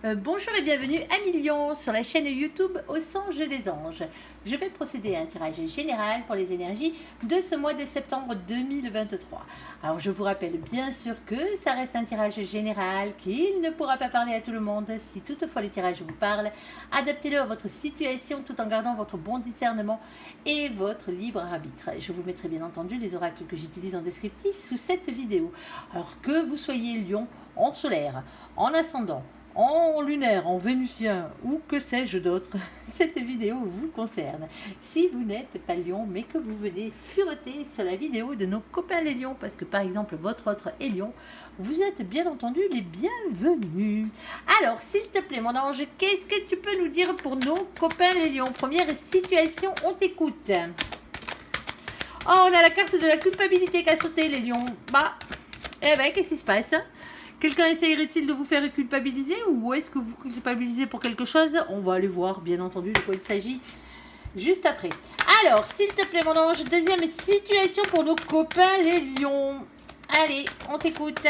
Bonjour et bienvenue à Millions sur la chaîne YouTube Au Songe des Anges. Je vais procéder à un tirage général pour les énergies de ce mois de septembre 2023. Alors je vous rappelle bien sûr que ça reste un tirage général, qu'il ne pourra pas parler à tout le monde. Si toutefois le tirage vous parle, adaptez-le à votre situation tout en gardant votre bon discernement et votre libre arbitre. Je vous mettrai bien entendu les oracles que j'utilise en descriptif sous cette vidéo. Alors que vous soyez Lion, en solaire, en ascendant, en lunaire, en vénusien ou que sais-je d'autre, cette vidéo vous concerne. Si vous n'êtes pas lion mais que vous venez fureter sur la vidéo de nos copains les lions, parce que par exemple votre autre est lion, vous êtes bien entendu les bienvenus. Alors s'il te plaît mon ange, qu'est-ce que tu peux nous dire pour nos copains les lions? Première situation, on t'écoute. Oh, on a la carte de la culpabilité qui a sauté les lions. Bah, eh ben qu'est-ce qui se passe? Quelqu'un essayerait-il de vous faire culpabiliser ou est-ce que vous culpabilisez pour quelque chose? On va aller voir, bien entendu, de quoi il s'agit juste après. Alors, s'il te plaît, mon ange, deuxième situation pour nos copains les lions. Allez, on t'écoute.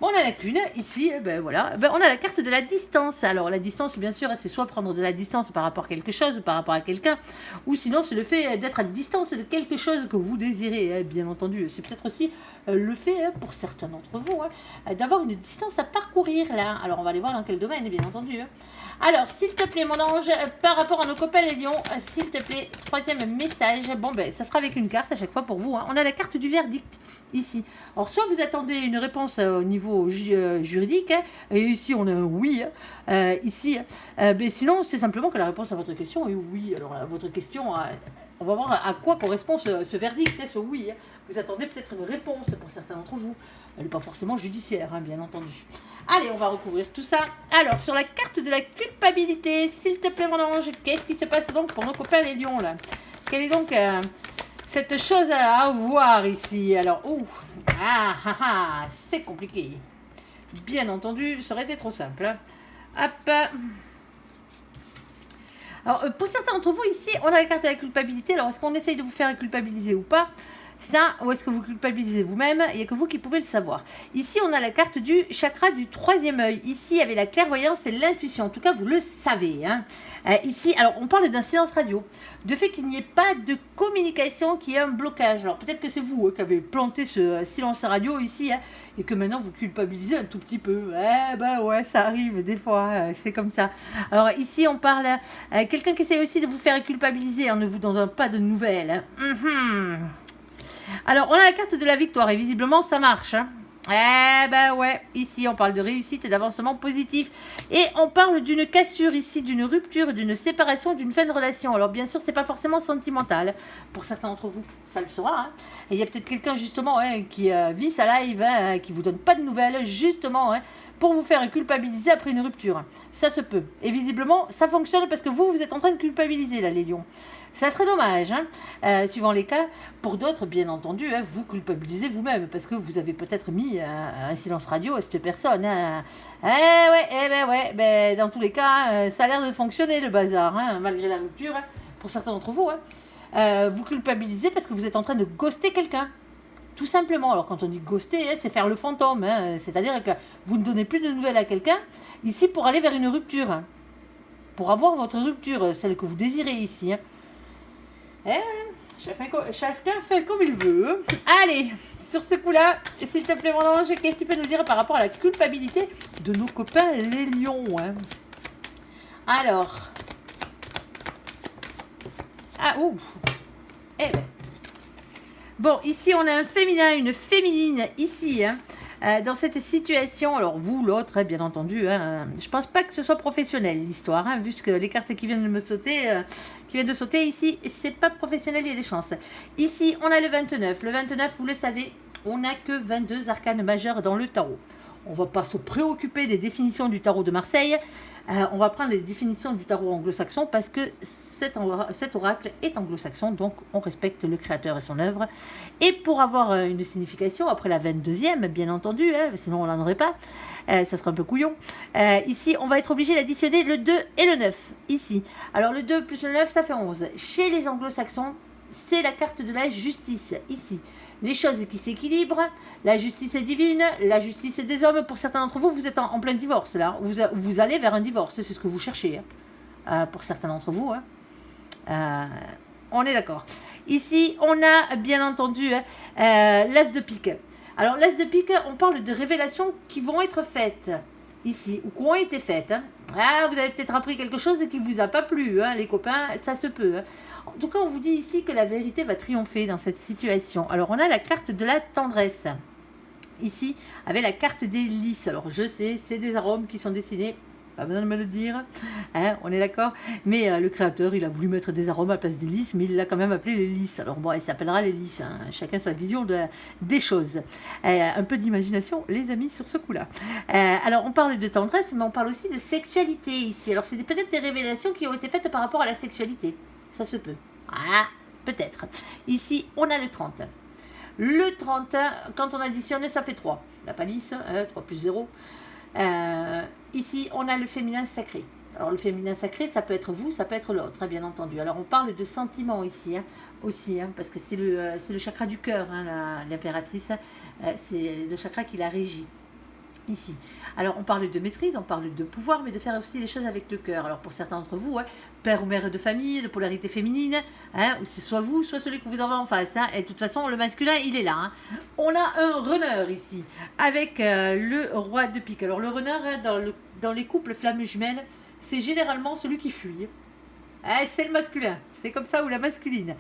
Bon, on a la qu'une ici, ben voilà. Ben, on a la carte de la distance. Alors, la distance, bien sûr, c'est soit prendre de la distance par rapport à quelque chose ou par rapport à quelqu'un, ou sinon, c'est le fait d'être à distance de quelque chose que vous désirez, bien entendu. C'est peut-être aussi le fait, pour certains d'entre vous, d'avoir une distance à parcourir, là. Alors, on va aller voir dans quel domaine, bien entendu. Alors, s'il te plaît, mon ange, par rapport à nos copains les lions, s'il te plaît, troisième message. Bon, ben, ça sera avec une carte à chaque fois pour vous. On a la carte du verdict, ici. Alors, soit vous attendez une réponse au niveau juridique, et ici, on a un oui, ici. Mais sinon, c'est simplement que la réponse à votre question est oui. Alors, votre question... on va voir à quoi correspond ce verdict, ce oui. Vous attendez peut-être une réponse pour certains d'entre vous. Elle n'est pas forcément judiciaire, bien entendu. Allez, on va recouvrir tout ça. Alors, sur la carte de la culpabilité, s'il te plaît, mon ange, qu'est-ce qui se passe donc pour nos copains les lions, là? Quelle est donc cette chose à voir ici? Alors, c'est compliqué. Bien entendu, ça aurait été trop simple. Hop. Alors, pour certains d'entre vous, ici, on a la carte de la culpabilité. Alors, est-ce qu'on essaye de vous faire culpabiliser ou pas? Ça, ou est-ce que vous culpabilisez vous-même? Il n'y a que vous qui pouvez le savoir. Ici, on a la carte du chakra du troisième œil. Ici, avec la clairvoyance et l'intuition. En tout cas, vous le savez. Ici, alors, on parle d'un silence radio. De fait qu'il n'y ait pas de communication, qu'il y ait un blocage. Alors, peut-être que c'est vous qui avez planté ce silence radio ici, et que maintenant, vous culpabilisez un tout petit peu. Ouais, ça arrive des fois. C'est comme ça. Alors, ici, on parle quelqu'un qui essaie aussi de vous faire culpabiliser en ne vous donnant pas de nouvelles. Alors, on a la carte de la victoire et visiblement, ça marche. Ouais, ici, on parle de réussite et d'avancement positif. Et on parle d'une cassure ici, d'une rupture, d'une séparation, d'une fin de relation. Alors, bien sûr, c'est pas forcément sentimental. Pour certains d'entre vous, ça le sera. Et il y a peut-être quelqu'un, justement, qui vit sa live, qui vous donne pas de nouvelles, justement, pour vous faire culpabiliser après une rupture. Ça se peut. Et visiblement, ça fonctionne parce que vous êtes en train de culpabiliser, là, les lions. Ça serait dommage, suivant les cas. Pour d'autres, bien entendu, vous culpabilisez vous-même parce que vous avez peut-être mis un silence radio à cette personne. Dans tous les cas, ça a l'air de fonctionner, le bazar, malgré la rupture. Pour certains d'entre vous, vous culpabilisez parce que vous êtes en train de ghoster quelqu'un. Tout simplement. Alors, quand on dit ghoster, c'est faire le fantôme. C'est-à-dire que vous ne donnez plus de nouvelles à quelqu'un, ici, pour aller vers une rupture. Pour avoir votre rupture, celle que vous désirez ici. Chacun fait comme il veut. Allez, sur ce coup-là, s'il te plaît, mon ange, qu'est-ce que tu peux nous dire par rapport à la culpabilité de nos copains les lions? Alors. Bon, ici, on a un féminin, une féminine, ici, dans cette situation. Alors, vous, l'autre, bien entendu, je pense pas que ce soit professionnel, l'histoire, vu que les cartes qui viennent de me sauter, ici, c'est pas professionnel, il y a des chances. Ici, on a le 29. Le 29, vous le savez, on n'a que 22 arcanes majeures dans le tarot. On va pas se préoccuper des définitions du tarot de Marseille. On va prendre les définitions du tarot anglo-saxon parce que cet oracle est anglo-saxon, donc on respecte le créateur et son œuvre. Et pour avoir une signification, après la 22e, bien entendu, sinon on n'en aurait pas, ça serait un peu couillon. Ici, on va être obligé d'additionner le 2 et le 9, ici. Alors le 2 plus le 9, ça fait 11. Chez les anglo-saxons, c'est la carte de la justice, ici. les choses qui s'équilibrent, la justice est divine, la justice est des hommes. Pour certains d'entre vous, vous êtes en plein divorce là. Vous allez vers un divorce, c'est ce que vous cherchez. Pour certains d'entre vous. On est d'accord. Ici, on a bien entendu l'as de pique. Alors, l'as de pique, on parle de révélations qui vont être faites ici, ou qui ont été faites. Vous avez peut-être appris quelque chose qui ne vous a pas plu, les copains, ça se peut. En tout cas, on vous dit ici que la vérité va triompher dans cette situation. Alors, on a la carte de la tendresse. Ici, avec la carte des lys. Alors, je sais, c'est des arômes qui sont dessinés. Pas besoin de me le dire, on est d'accord. Mais le créateur, il a voulu mettre des arômes à la place des lys, mais il l'a quand même appelé les lys. Alors bon, il s'appellera les lys, chacun sa vision des choses. Un peu d'imagination, les amis, sur ce coup-là. Alors, on parle de tendresse, mais on parle aussi de sexualité ici. Alors, c'est peut-être des révélations qui ont été faites par rapport à la sexualité. Ça se peut. Peut-être. Ici, on a le 30. Le 30, quand on additionne, ça fait 3. La palisse, 3 plus 0. Ici, on a le féminin sacré. Alors, le féminin sacré, ça peut être vous, ça peut être l'autre, bien entendu. Alors, on parle de sentiments ici, aussi, parce que c'est le chakra du cœur, l'impératrice. C'est le chakra qui la régit. Ici. Alors, on parle de maîtrise, on parle de pouvoir, mais de faire aussi les choses avec le cœur. Alors, pour certains d'entre vous, père ou mère de famille, de polarité féminine, ou c'est soit vous, soit celui que vous avez en face. Et de toute façon, le masculin, il est là. On a un runner ici, avec le roi de pique. Alors, le runner, dans les couples flammes jumelles, c'est généralement celui qui fuit. C'est le masculin, c'est comme ça, ou la masculine,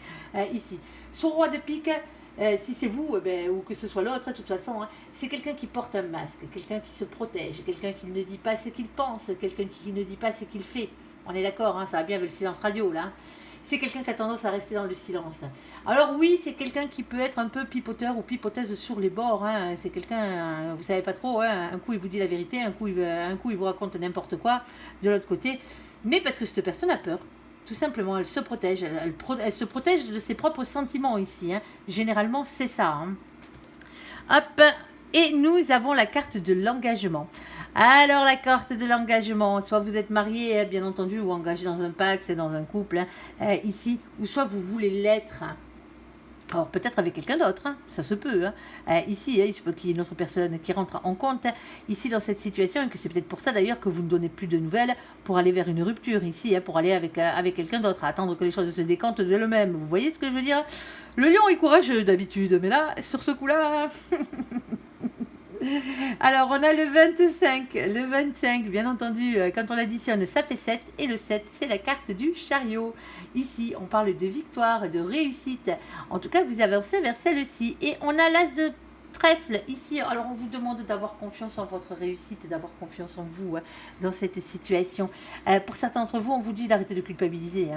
ici. Son roi de pique, si c'est vous, ou que ce soit l'autre, de toute façon, c'est quelqu'un qui porte un masque, quelqu'un qui se protège, quelqu'un qui ne dit pas ce qu'il pense, quelqu'un qui ne dit pas ce qu'il fait. On est d'accord, ça va bien avec le silence radio, là. C'est quelqu'un qui a tendance à rester dans le silence. Alors oui, c'est quelqu'un qui peut être un peu pipoteur ou pipoteuse sur les bords. C'est quelqu'un, vous savez pas trop, un coup il vous dit la vérité, un coup il vous raconte n'importe quoi de l'autre côté. Mais parce que cette personne a peur. Tout simplement, elle se protège. Elle se protège de ses propres sentiments ici. Généralement, c'est ça. Hop. Et nous avons la carte de l'engagement. Alors, la carte de l'engagement, soit vous êtes marié, bien entendu, ou engagé dans un pacte, c'est dans un couple, ici, ou soit vous voulez l'être. Alors, peut-être avec quelqu'un d'autre, ça se peut. Ici, il se peut qu'il y ait une autre personne qui rentre en compte, ici, dans cette situation, et que c'est peut-être pour ça, d'ailleurs, que vous ne donnez plus de nouvelles pour aller vers une rupture, ici, pour aller avec quelqu'un d'autre, à attendre que les choses se décantent d'elles-mêmes. Vous voyez ce que je veux dire? Le lion est courageux, d'habitude, mais là, sur ce coup-là... Alors, on a le 25. Le 25, bien entendu, quand on l'additionne, ça fait 7. Et le 7, c'est la carte du chariot. Ici, on parle de victoire, de réussite. En tout cas, vous avancez vers celle-ci. Et on a l'as de trèfle ici. Alors, on vous demande d'avoir confiance en votre réussite, d'avoir confiance en vous dans cette situation. Pour certains d'entre vous, on vous dit d'arrêter de culpabiliser.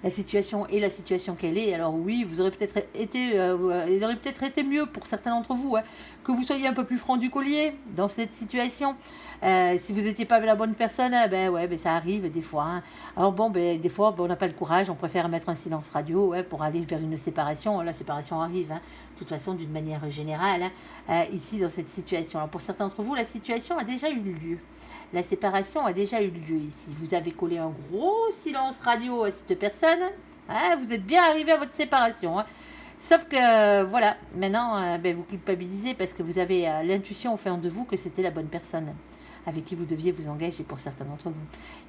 La situation est la situation qu'elle est. Alors oui, vous aurez peut-être été, il aurait peut-être été mieux pour certains d'entre vous que vous soyez un peu plus franc du collier dans cette situation. Si vous n'étiez pas la bonne personne, ça arrive des fois. Alors bon, des fois, on n'a pas le courage, on préfère mettre un silence radio pour aller vers une séparation. La séparation arrive, de toute façon, d'une manière générale, ici, dans cette situation. Alors pour certains d'entre vous, la situation a déjà eu lieu. La séparation a déjà eu lieu ici. Vous avez collé un gros silence radio à cette personne. Vous êtes bien arrivé à votre séparation. Sauf que, voilà, maintenant, vous culpabilisez parce que vous avez l'intuition au fond de vous que c'était la bonne personne avec qui vous deviez vous engager pour certains d'entre vous.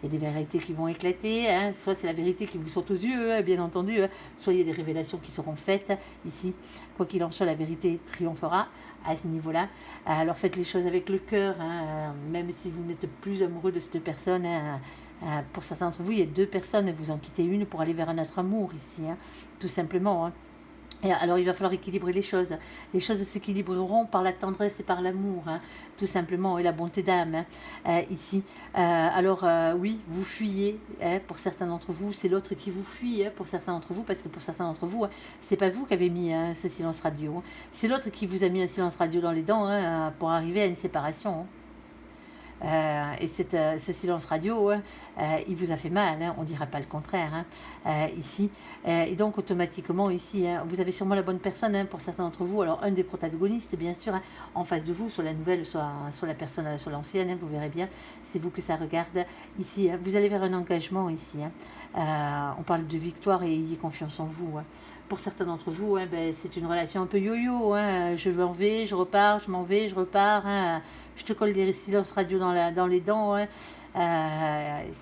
Il y a des vérités qui vont éclater, soit c'est la vérité qui vous saute aux yeux, bien entendu, soit il y a des révélations qui seront faites ici. Quoi qu'il en soit, la vérité triomphera à ce niveau-là. Alors faites les choses avec le cœur, même si vous n'êtes plus amoureux de cette personne. Pour certains d'entre vous, il y a 2 personnes, vous en quittez une pour aller vers un autre amour ici, tout simplement. Et alors, il va falloir équilibrer les choses. Les choses s'équilibreront par la tendresse et par l'amour, tout simplement, et la bonté d'âme, ici. Alors, oui, vous fuyez, pour certains d'entre vous. C'est l'autre qui vous fuit, pour certains d'entre vous, parce que pour certains d'entre vous, c'est pas vous qui avez mis ce silence radio. C'est l'autre qui vous a mis un silence radio dans les dents pour arriver à une séparation. Et ce silence radio, il vous a fait mal, on ne dira pas le contraire ici. Et donc automatiquement ici, vous avez sûrement la bonne personne pour certains d'entre vous. Alors un des protagonistes, bien sûr, en face de vous, soit la nouvelle, soit la personne, soit l'ancienne, vous verrez bien, c'est vous que ça regarde. Ici, vous allez vers un engagement ici. On parle de victoire et ayez confiance en vous. pour certains d'entre vous, hein, ben, c'est une relation un peu yo-yo. Hein. Je m'en vais, je repars, je m'en vais, je repars. Hein. Je te colle des silences radio dans les dents. Hein.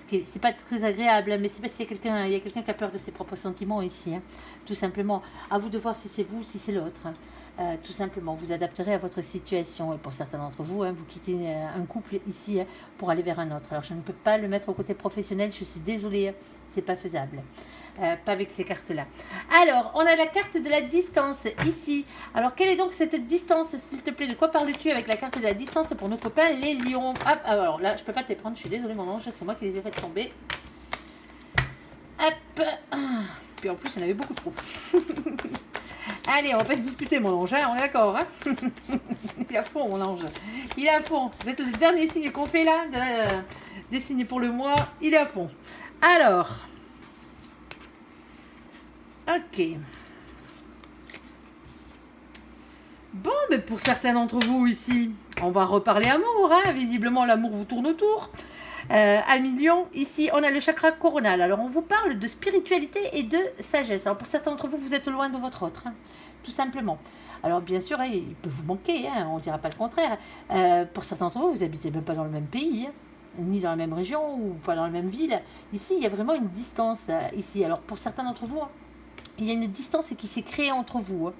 C'est pas très agréable, hein, mais c'est parce qu'il y a quelqu'un qui a peur de ses propres sentiments ici. Hein. Tout simplement. À vous de voir si c'est vous, si c'est l'autre. Hein. Tout simplement, vous adapterez à votre situation. Et pour certains d'entre vous, hein, vous quittez un couple ici hein, pour aller vers un autre. Alors, je ne peux pas le mettre au côté professionnel, je suis désolée, c'est pas faisable. Pas avec ces cartes-là. Alors, on a la carte de la distance ici. Alors, quelle est donc cette distance, s'il te plaît? De quoi parles-tu avec la carte de la distance pour nos copains, les lions? Hop, alors là, je peux pas te les prendre, je suis désolée, mon ange, c'est moi qui les ai fait tomber. Hop. Puis en plus, il y en avait beaucoup trop. Allez, on va pas se disputer, mon ange, hein, on est d'accord. Hein. Il est à fond, mon ange. Il est à fond. Vous êtes le dernier signe qu'on fait là, des signes pour le mois. Il est à fond. Alors, ok. Bon, mais pour certains d'entre vous ici, on va reparler amour. Hein. Visiblement, l'amour vous tourne autour. À million, ici, on a le chakra coronal. Alors, on vous parle de spiritualité et de sagesse. Alors, pour certains d'entre vous, vous êtes loin de votre autre, hein, tout simplement. Alors, bien sûr, hein, il peut vous manquer, hein, on ne dira pas le contraire. Pour certains d'entre vous, vous n'habitez même pas dans le même pays, hein, ni dans la même région, ou pas dans la même ville. Ici, il y a vraiment une distance, ici. Alors, pour certains d'entre vous, hein, il y a une distance qui s'est créée entre vous,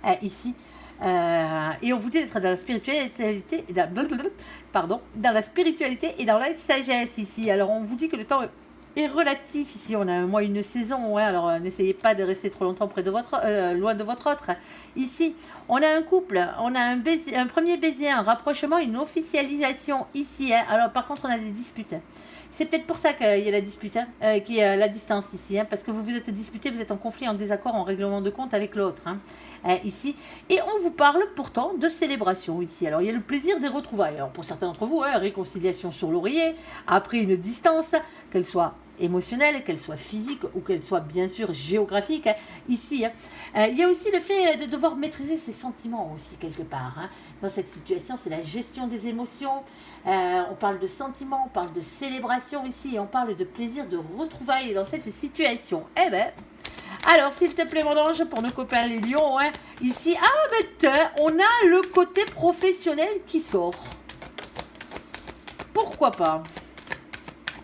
hein, ici. Et on vous dit d'être dans la spiritualité, dans la spiritualité et dans la sagesse ici. Alors on vous dit que le temps est relatif ici. On a un mois, une saison. Ouais, alors n'essayez pas de rester trop longtemps près de loin de votre autre. Ici, on a un couple, on a un premier baiser, un rapprochement, une officialisation ici. Hein. Alors par contre, on a des disputes. C'est peut-être pour ça qu'il y a la dispute, hein, qu'il y a la distance ici, hein, parce que vous vous êtes disputé, vous êtes en conflit, en désaccord, en règlement de compte avec l'autre, hein, ici. Et on vous parle pourtant de célébration ici. Alors il y a le plaisir des retrouvailles. Alors pour certains d'entre vous, hein, réconciliation sur l'oreiller, après une distance, qu'elle soit émotionnelle, qu'elle soit physique ou qu'elle soit bien sûr géographique, hein, ici. Hein. Il y a aussi le fait de devoir maîtriser ses sentiments aussi quelque part. Hein. Dans cette situation, c'est la gestion des émotions. On parle de sentiments, on parle de célébration ici, et on parle de plaisir de retrouvailles dans cette situation. Eh ben, alors s'il te plaît mon ange, pour nos copains les lions, hein, ici, ah ben on a le côté professionnel qui sort. Pourquoi pas?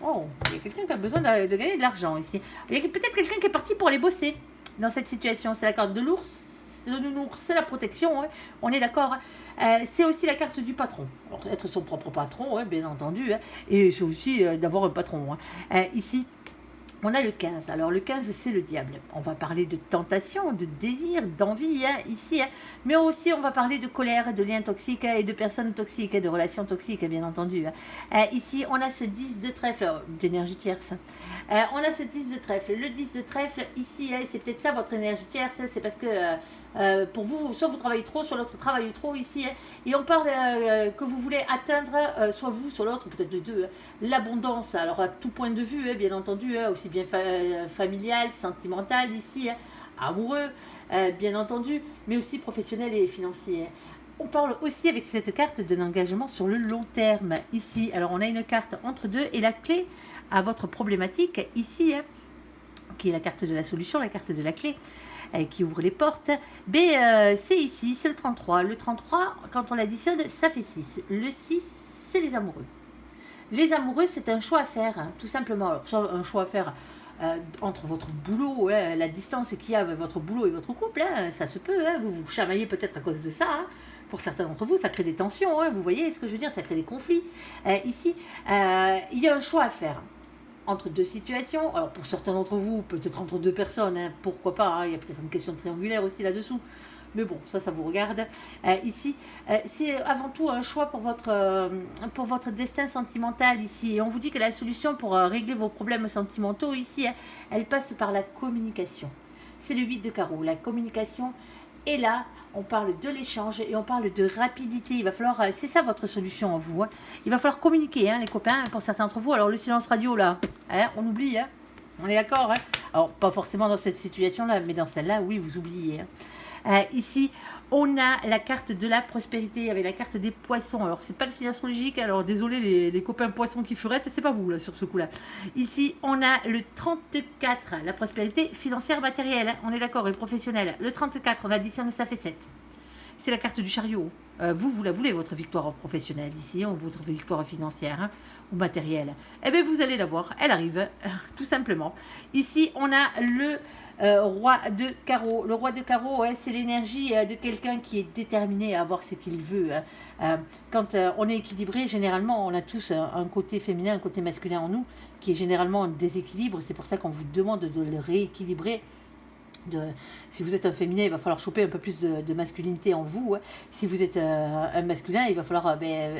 Oh, il y a quelqu'un qui a besoin de gagner de l'argent ici. Il y a peut-être quelqu'un qui est parti pour aller bosser dans cette situation. C'est la carte de l'ours, le nounours, c'est la protection, hein. On est d'accord. Hein. C'est aussi la carte du patron. Alors, être son propre patron, hein, bien entendu. Hein. Et c'est aussi d'avoir un patron. Hein. Ici, on a le 15. Alors le 15, c'est le diable. On va parler de tentation, de désir, d'envie, hein, ici. Hein. Mais aussi, on va parler de colère, de liens toxiques hein, et de personnes toxiques, hein, de relations toxiques, bien entendu. Hein. Ici, on a ce 10 de trèfle, d'énergie tierce. On a ce 10 de trèfle. Le 10 de trèfle, ici, hein, c'est peut-être ça votre énergie tierce. Hein, c'est parce que pour vous, soit vous travaillez trop, soit l'autre travaille trop ici. Hein, et on parle que vous voulez atteindre, soit vous, soit l'autre, peut-être les deux, hein, l'abondance. Alors à tout point de vue, hein, bien entendu, hein, aussi bien familial, sentimental ici, hein, amoureux, bien entendu, mais aussi professionnel et financier. Hein. On parle aussi avec cette carte d'un engagement sur le long terme ici. Alors on a une carte entre deux et la clé à votre problématique ici, hein, qui est la carte de la solution, la carte de la clé qui ouvre les portes. C'est ici, c'est le 33. Le 33, quand on l'additionne, ça fait 6. Le 6, c'est les amoureux. Les amoureux, c'est un choix à faire, hein, tout simplement. Alors, soit un choix à faire entre votre boulot, hein, la distance qu'il y a avec votre boulot et votre couple, hein, ça se peut, hein, vous vous chamaillez peut-être à cause de ça. Hein. Pour certains d'entre vous, ça crée des tensions, hein, vous voyez ce que je veux dire, ça crée des conflits. Ici, il y a un choix à faire entre deux situations. Alors pour certains d'entre vous, peut-être entre deux personnes, hein, pourquoi pas, hein, il y a peut-être une question triangulaire aussi là-dessous. Mais bon, ça vous regarde. Ici, c'est avant tout un choix pour votre destin sentimental ici. Et on vous dit que la solution pour régler vos problèmes sentimentaux ici, elle passe par la communication. C'est le 8 de carreau. La communication est là. On parle de l'échange et on parle de rapidité. Il va falloir, c'est ça votre solution en vous. Hein. Il va falloir communiquer, hein, les copains, pour certains d'entre vous. Alors le silence radio là, hein, on oublie. Hein. On est d'accord. Hein. Alors pas forcément dans cette situation-là, mais dans celle-là, oui, vous oubliez. Hein. Ici, On a la carte de la prospérité avec la carte des poissons. Alors, c'est pas le signe astrologique, alors désolé les copains poissons qui furettent, c'est pas vous là sur ce coup-là. Ici, on a le 34, la prospérité financière matérielle, hein, on est d'accord, et professionnelle. Le 34, on additionne, ça fait 7. C'est la carte du chariot. Vous la voulez, votre victoire professionnelle ici, ou votre victoire financière hein, ou matérielle. Eh bien, vous allez la voir, elle arrive, tout simplement. Ici, on a le roi de carreau. Le roi de carreau, ouais, c'est l'énergie de quelqu'un qui est déterminé à avoir ce qu'il veut. Hein. Quand on est équilibré, généralement, on a tous un côté féminin, un côté masculin en nous, qui est généralement un déséquilibre. C'est pour ça qu'on vous demande de le rééquilibrer. Si vous êtes un féminin, il va falloir choper un peu plus de masculinité en vous. Hein. Si vous êtes un masculin, il va falloir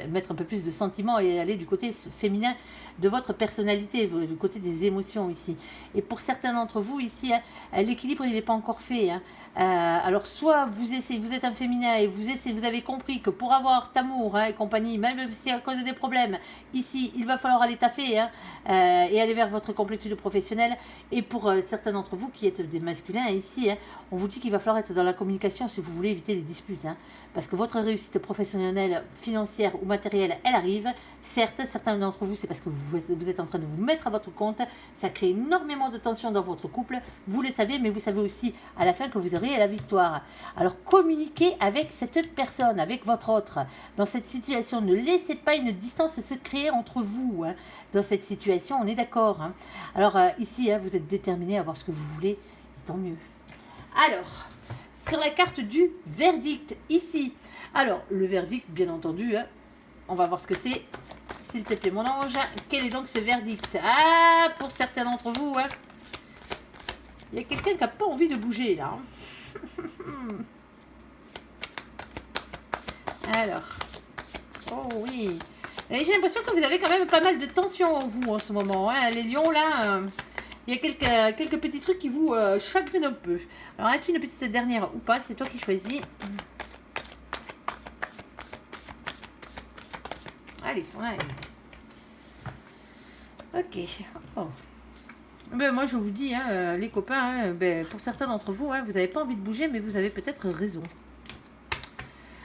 mettre un peu plus de sentiments et aller du côté féminin de votre personnalité, du côté des émotions ici. Et pour certains d'entre vous ici, hein, l'équilibre il n'est pas encore fait. Hein. Alors soit vous êtes un féminin et vous avez compris que pour avoir cet amour hein, et compagnie, même si à cause des problèmes, ici il va falloir aller taffer hein, et aller vers votre complétude professionnelle. Et pour certains d'entre vous qui êtes des masculins ici, hein, on vous dit qu'il va falloir être dans la communication si vous voulez éviter les disputes. Hein, parce que votre réussite professionnelle, financière ou matérielle, elle arrive. Certes, certains d'entre vous, c'est parce que vous êtes en train de vous mettre à votre compte. Ça crée énormément de tension dans votre couple. Vous le savez, mais vous savez aussi à la fin que vous aurez la victoire. Alors, communiquez avec cette personne, avec votre autre. Dans cette situation, ne laissez pas une distance se créer entre vous. Hein. Dans cette situation, on est d'accord. Hein. Alors, ici, hein, vous êtes déterminé à avoir ce que vous voulez. Et tant mieux. Alors, sur la carte du verdict, ici. Alors, le verdict, bien entendu, hein, on va voir ce que c'est. S'il te plaît, mon ange. Quel est donc ce verdict? Ah, pour certains d'entre vous, hein, il y a quelqu'un qui n'a pas envie de bouger, là. Alors, oh oui. Et j'ai l'impression que vous avez quand même pas mal de tension en vous en ce moment. Hein. Les lions, là, il y a quelques petits trucs qui vous chagrinent un peu. Alors, as-tu une petite dernière ou pas? C'est toi qui choisis. Allez, ouais. Ok. Oh. Ben, moi, je vous dis, hein, les copains, hein, ben, pour certains d'entre vous, hein, vous n'avez pas envie de bouger, mais vous avez peut-être raison.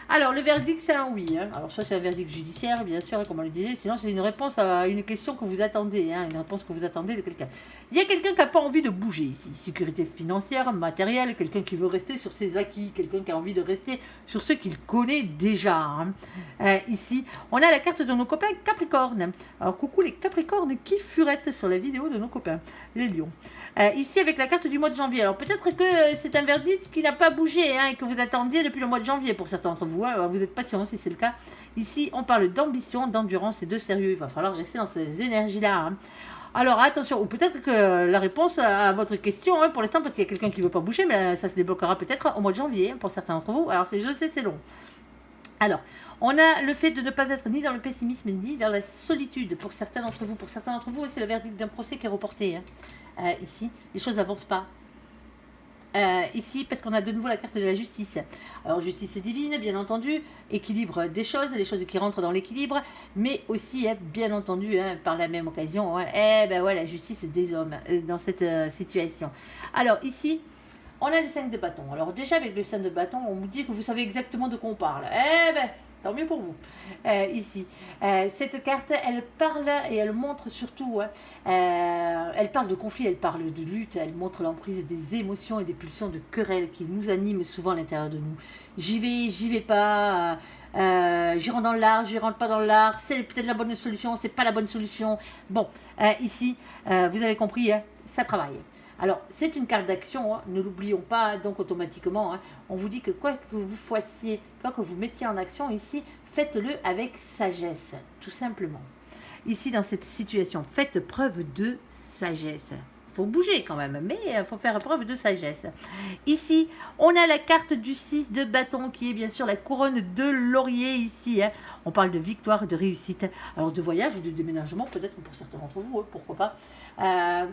Alors, le verdict, c'est un oui. Hein. Alors, ça, c'est un verdict judiciaire, bien sûr, comme on le disait. Sinon, c'est une réponse à une question que vous attendez. Hein, une réponse que vous attendez de quelqu'un. Il y a quelqu'un qui n'a pas envie de bouger ici. Sécurité financière, matérielle, quelqu'un qui veut rester sur ses acquis, quelqu'un qui a envie de rester sur ce qu'il connaît déjà. Hein. Ici, on a la carte de nos copains Capricorne. Alors, coucou les Capricornes qui furettent sur la vidéo de nos copains, les lions. Ici, avec la carte du mois de janvier. Alors, peut-être que c'est un verdict qui n'a pas bougé hein, et que vous attendiez depuis le mois de janvier pour certains d'entre vous. Hein. Vous êtes patient si c'est le cas. Ici, on parle d'ambition, d'endurance et de sérieux. Il va falloir rester dans ces énergies-là. Hein. Alors, attention. Ou peut-être que la réponse à votre question, hein, pour l'instant, parce qu'il y a quelqu'un qui ne veut pas bouger, mais ça se débloquera peut-être au mois de janvier hein, pour certains d'entre vous. Alors, je sais, c'est long. Alors, on a le fait de ne pas être ni dans le pessimisme ni dans la solitude pour certains d'entre vous. Pour certains d'entre vous, c'est le verdict d'un procès qui est reporté. Hein. Ici, les choses n'avancent pas. Ici, parce qu'on a de nouveau la carte de la justice. Alors, justice divine, bien entendu, équilibre des choses, les choses qui rentrent dans l'équilibre, mais aussi, hein, bien entendu, hein, par la même occasion, hein, la justice des hommes dans cette situation. Alors, ici, on a le 5 de bâton. Alors déjà, avec le 5 de bâton, on vous dit que vous savez exactement de quoi on parle. Tant mieux pour vous. Ici, cette carte, elle parle et elle montre surtout, hein, elle parle de conflit, elle parle de lutte, elle montre l'emprise des émotions et des pulsions de querelles qui nous animent souvent à l'intérieur de nous. J'y vais pas, j'y rentre dans l'art, j'y rentre pas dans l'art, c'est peut-être la bonne solution, c'est pas la bonne solution. Bon, ici, vous avez compris, hein, ça travaille. Alors, c'est une carte d'action, hein, ne l'oublions pas, donc automatiquement, hein, on vous dit que quoi que vous fassiez, quoi que vous mettiez en action ici, faites-le avec sagesse, tout simplement. Ici, dans cette situation, faites preuve de sagesse. Il faut bouger quand même, mais il faut faire preuve de sagesse. Ici, on a la carte du 6 de bâton, qui est bien sûr la couronne de laurier ici. Hein. On parle de victoire, de réussite, alors de voyage ou de déménagement, peut-être pour certains d'entre vous, hein, pourquoi pas.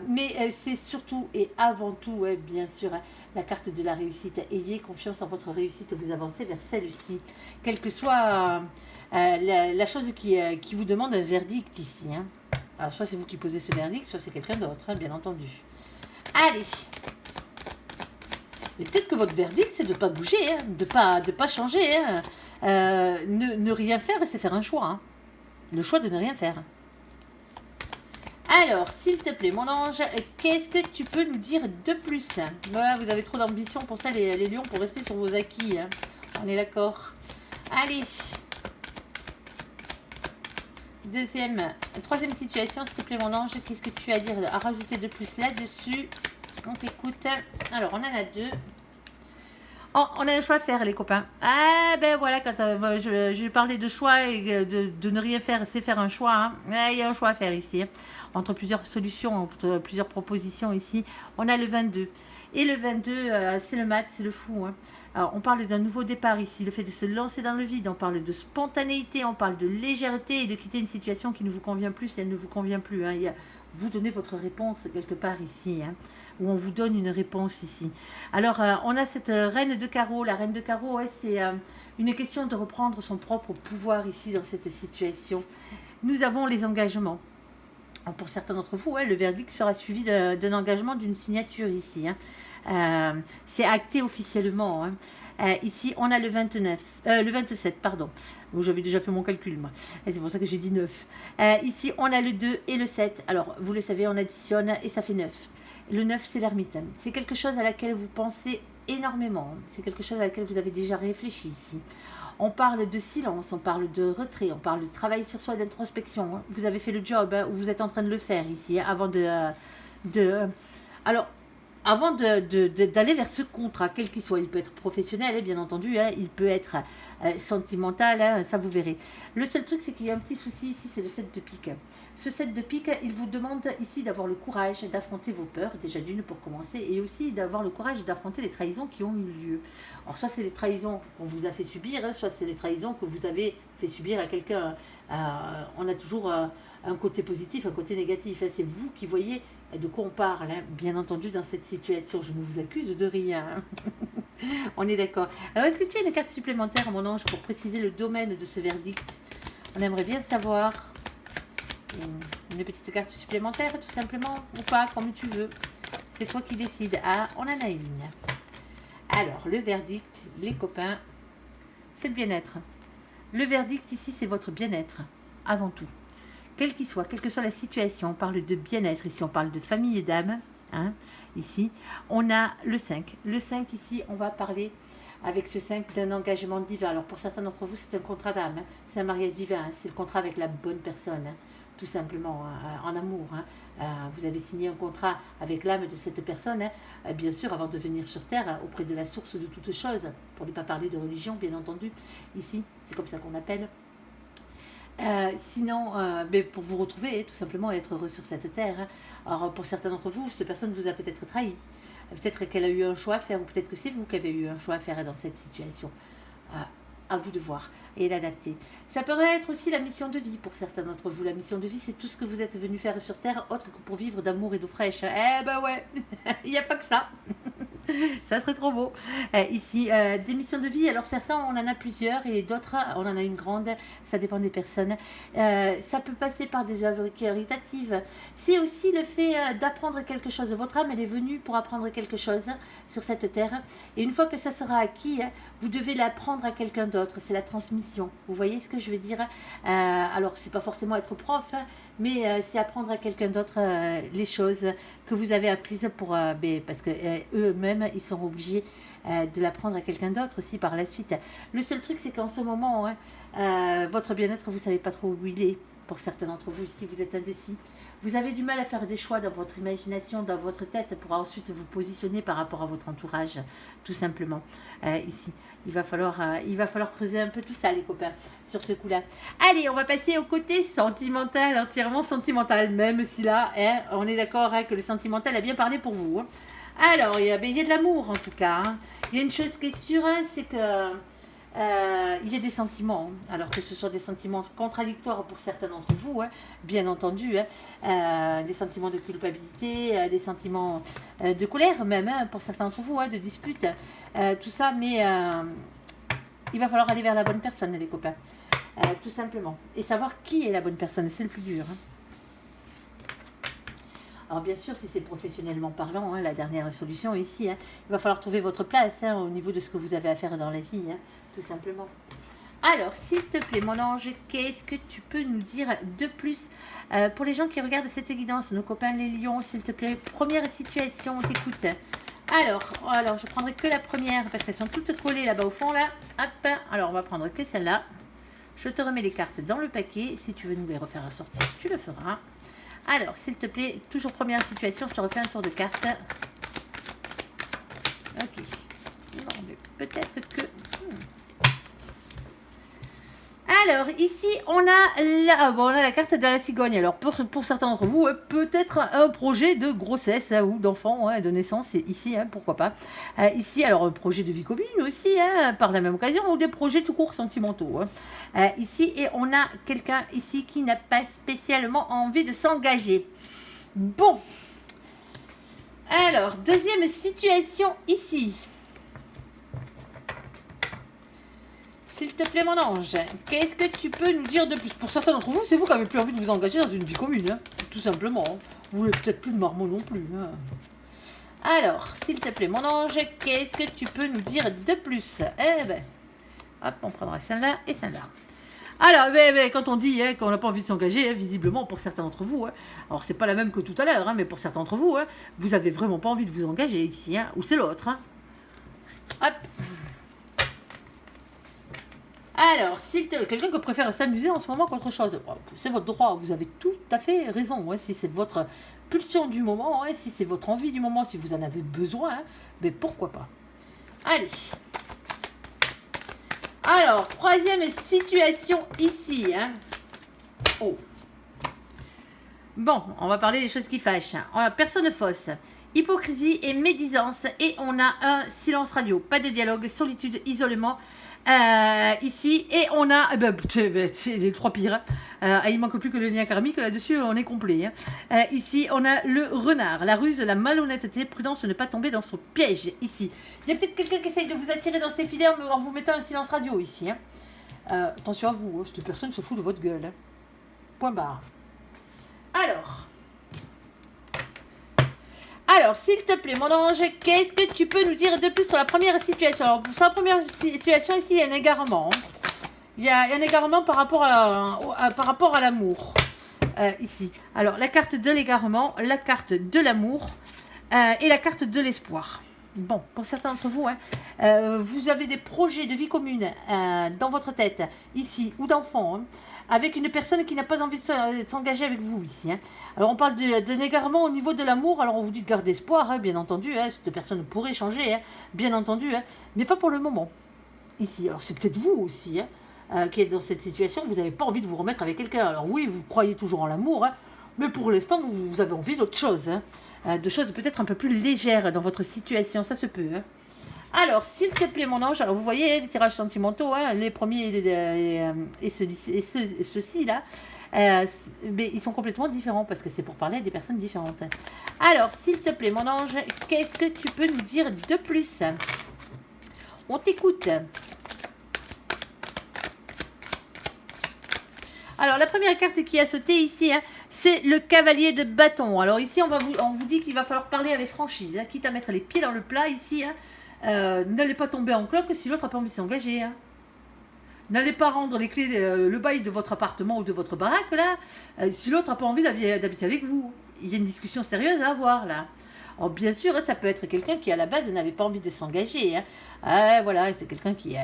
Mais c'est surtout et avant tout, bien sûr, hein, la carte de la réussite. Ayez confiance en votre réussite, vous avancez vers celle-ci. Quelle que soit la chose qui vous demande un verdict ici. Hein. Alors, soit c'est vous qui posez ce verdict, soit c'est quelqu'un d'autre, hein, bien entendu. Allez. Et peut-être que votre verdict, c'est de ne pas bouger, hein, de pas changer. Hein. Ne rien faire, c'est faire un choix. Hein. Le choix de ne rien faire. Alors, s'il te plaît, mon ange, qu'est-ce que tu peux nous dire de plus? Voilà, vous avez trop d'ambition pour ça, les lions, pour rester sur vos acquis. Hein. On est d'accord. Allez. Troisième situation, s'il te plaît, mon ange, qu'est-ce que tu as à dire, à rajouter de plus là-dessus? On t'écoute. Alors, on en a deux. Oh, on a un choix à faire, les copains. Ah, ben voilà, quand je parlais de choix et de ne rien faire, c'est faire un choix. Hein. Il y a un choix à faire ici. Hein. Entre plusieurs solutions, entre plusieurs propositions ici. On a le 22. Et le 22, c'est le mat, c'est le fou. Hein. Alors, on parle d'un nouveau départ ici, le fait de se lancer dans le vide. On parle de spontanéité, on parle de légèreté et de quitter une situation qui ne vous convient plus si elle ne vous convient plus. Hein. Vous donnez votre réponse quelque part ici. Hein. Où on vous donne une réponse ici. Alors, on a cette reine de carreau. La reine de carreau, ouais, c'est une question de reprendre son propre pouvoir ici dans cette situation. Nous avons les engagements. Alors, pour certains d'entre vous, ouais, le verdict sera suivi d'un engagement, d'une signature ici. Hein. C'est acté officiellement. Hein. Ici, on a le 27, pardon. J'avais déjà fait mon calcul, moi. Et c'est pour ça que j'ai dit 9. Ici, on a le 2 et le 7. Alors, vous le savez, on additionne et ça fait 9. Le 9, c'est l'ermite. C'est quelque chose à laquelle vous pensez énormément. C'est quelque chose à laquelle vous avez déjà réfléchi ici. On parle de silence, on parle de retrait, on parle de travail sur soi, d'introspection. Vous avez fait le job, hein, ou vous êtes en train de le faire ici, hein, avant alors, avant d'aller vers ce contrat, quel qu'il soit, il peut être professionnel, hein, bien entendu, hein, il peut être sentimental, hein, ça vous verrez. Le seul truc, c'est qu'il y a un petit souci ici, c'est le 7 de pique. Ce 7 de pique, il vous demande ici d'avoir le courage d'affronter vos peurs, déjà d'une pour commencer, et aussi d'avoir le courage d'affronter les trahisons qui ont eu lieu. Alors soit c'est les trahisons qu'on vous a fait subir, hein, soit c'est les trahisons que vous avez fait subir à quelqu'un. On a toujours un côté positif, un côté négatif. Hein, c'est vous qui voyez de quoi on parle, hein, bien entendu, dans cette situation. Je ne vous accuse de rien. Hein. On est d'accord. Alors, est-ce que tu as une carte supplémentaire, mon ange, pour préciser le domaine de ce verdict? On aimerait bien savoir. Une petite carte supplémentaire, tout simplement, ou pas, comme tu veux. C'est toi qui décides. Ah, on en a une. Alors, le verdict, les copains, c'est le bien-être. Le verdict ici, c'est votre bien-être, avant tout. Quel qu'il soit, quelle que soit la situation, on parle de bien-être ici, on parle de famille et d'âme. Hein, ici, on a le 5. Le 5 ici, on va parler avec ce 5 d'un engagement divin. Alors pour certains d'entre vous, c'est un contrat d'âme, hein, c'est un mariage divin, hein, c'est le contrat avec la bonne personne, hein, tout simplement, en amour. Hein. Vous avez signé un contrat avec l'âme de cette personne, hein, bien sûr, avant de venir sur Terre, auprès de la source de toutes choses, pour ne pas parler de religion, bien entendu. Ici, c'est comme ça qu'on appelle. Sinon, pour vous retrouver, tout simplement, et être heureux sur cette terre. Hein. Alors, pour certains d'entre vous, cette personne vous a peut-être trahi. Peut-être qu'elle a eu un choix à faire, ou peut-être que c'est vous qui avez eu un choix à faire dans cette situation. À vous de voir et l'adapter. Ça pourrait être aussi la mission de vie pour certains d'entre vous. La mission de vie, c'est tout ce que vous êtes venu faire sur Terre, autre que pour vivre d'amour et d'eau fraîche. Eh ben ouais, il n'y a pas que ça. Ça serait trop beau. Ici, des missions de vie, alors certains, on en a plusieurs et d'autres, on en a une grande. Ça dépend des personnes. Ça peut passer par des œuvres caritatives. C'est aussi le fait d'apprendre quelque chose. Votre âme, elle est venue pour apprendre quelque chose sur cette terre. Et une fois que ça sera acquis, vous devez l'apprendre à quelqu'un d'autre. C'est la transmission. Vous voyez ce que je veux dire? Alors, c'est pas forcément être prof, hein, mais c'est apprendre à quelqu'un d'autre les choses que vous avez apprises pour, parce que eux-mêmes, ils sont obligés de l'apprendre à quelqu'un d'autre aussi par la suite. Le seul truc, c'est qu'en ce moment, hein, votre bien-être, vous ne savez pas trop où il est. Pour certains d'entre vous ici, vous êtes indécis. Vous avez du mal à faire des choix dans votre imagination, dans votre tête, pour ensuite vous positionner par rapport à votre entourage, tout simplement. Ici, il va falloir creuser un peu tout ça, les copains, sur ce coup-là. Allez, on va passer au côté sentimental, entièrement sentimental, même si là, hein, on est d'accord hein, que le sentimental a bien parlé pour vous. Hein. Alors, il y a de l'amour, en tout cas. Hein. Il y a une chose qui est sûre, hein, c'est que il y a des sentiments, alors que ce soit des sentiments contradictoires pour certains d'entre vous, hein, bien entendu, hein, des sentiments de culpabilité, des sentiments de colère même, hein, pour certains d'entre vous, hein, de dispute, tout ça, mais il va falloir aller vers la bonne personne, les copains, tout simplement, et savoir qui est la bonne personne, c'est le plus dur. Hein. Alors bien sûr, si c'est professionnellement parlant, hein, la dernière solution ici, hein, il va falloir trouver votre place hein, au niveau de ce que vous avez à faire dans la vie, hein, tout simplement. Alors, s'il te plaît, mon ange, qu'est-ce que tu peux nous dire de plus pour les gens qui regardent cette guidance, nos copains les lions, s'il te plaît, première situation, on t'écoute. Alors, je prendrai que la première parce qu'elles sont toutes collées là-bas au fond, là. Hop, alors on va prendre que celle-là. Je te remets les cartes dans le paquet. Si tu veux nous les refaire ressortir, tu le feras. Alors, s'il te plaît, toujours première situation, je te refais un tour de cartes. Ok. Non, mais peut-être que... Alors, ici, on a la carte de la cigogne. Alors, pour certains d'entre vous, peut-être un projet de grossesse ou d'enfant, de naissance, ici, pourquoi pas. Ici, alors, un projet de vie commune aussi, par la même occasion, ou des projets tout court sentimentaux. Ici, et on a quelqu'un ici qui n'a pas spécialement envie de s'engager. Bon. Alors, deuxième situation ici. S'il te plaît, mon ange, qu'est-ce que tu peux nous dire de plus? Pour certains d'entre vous, c'est vous qui n'avez plus envie de vous engager dans une vie commune, tout simplement. Vous voulez peut-être plus de marmot non plus. Alors, s'il te plaît, mon ange, qu'est-ce que tu peux nous dire de plus? Eh ben, hop, on prendra celle-là et celle-là. Alors, quand on dit qu'on n'a pas envie de s'engager, visiblement, pour certains d'entre vous, alors c'est pas la même que tout à l'heure, mais pour certains d'entre vous, vous avez vraiment pas envie de vous engager ici, ou c'est l'autre. Hop. Alors, s'il te plaît, quelqu'un qui préfère s'amuser en ce moment qu'autre chose, c'est votre droit, vous avez tout à fait raison. Si c'est votre pulsion du moment, si c'est votre envie du moment, si vous en avez besoin, mais pourquoi pas. Allez. Alors, troisième situation ici. Oh. Bon, on va parler des choses qui fâchent. On a personne fausse, hypocrisie et médisance. Et on a un silence radio, pas de dialogue, solitude, isolement. Ici, et on a c'est les trois pires. Il manque plus que le lien karmique, là-dessus on est complet. Ici, on a le renard, la ruse, la malhonnêteté, prudence, ne pas tomber dans son piège. Ici, il y a peut-être quelqu'un qui essaye de vous attirer dans ses filets en vous mettant un silence radio ici. Attention à vous, cette personne se fout de votre gueule. Point barre. Alors, s'il te plaît, mon ange, qu'est-ce que tu peux nous dire de plus sur la première situation? Alors, sur la première situation, ici, il y a un égarement. Il y a un égarement par rapport à l'amour. Ici. Alors, la carte de l'égarement, la carte de l'amour et la carte de l'espoir. Bon, pour certains d'entre vous, vous avez des projets de vie commune dans votre tête, ici, ou d'enfants, avec une personne qui n'a pas envie de s'engager avec vous ici. Alors on parle d'un égarement au niveau de l'amour, alors on vous dit de garder espoir, bien entendu, cette personne pourrait changer, bien entendu, mais pas pour le moment, ici. Alors c'est peut-être vous aussi, qui êtes dans cette situation, vous n'avez pas envie de vous remettre avec quelqu'un. Alors oui, vous croyez toujours en l'amour, mais pour l'instant, vous avez envie d'autre chose, de choses peut-être un peu plus légères dans votre situation, ça se peut. Alors, s'il te plaît, mon ange, alors vous voyez les tirages sentimentaux, les premiers et ceux-ci là, mais ils sont complètement différents parce que c'est pour parler à des personnes différentes. Alors, s'il te plaît, mon ange, qu'est-ce que tu peux nous dire de plus? On t'écoute. Alors, la première carte qui a sauté ici, c'est le cavalier de bâton. Alors ici, on vous dit qu'il va falloir parler avec franchise, quitte à mettre les pieds dans le plat ici, n'allez pas tomber en cloque si l'autre n'a pas envie de s'engager. N'allez pas rendre les clés, le bail de votre appartement ou de votre baraque, là, si l'autre n'a pas envie d'habiter avec vous. Il y a une discussion sérieuse à avoir, là. Alors, bien sûr, ça peut être quelqu'un qui, à la base, n'avait pas envie de s'engager. Voilà, c'est quelqu'un qui...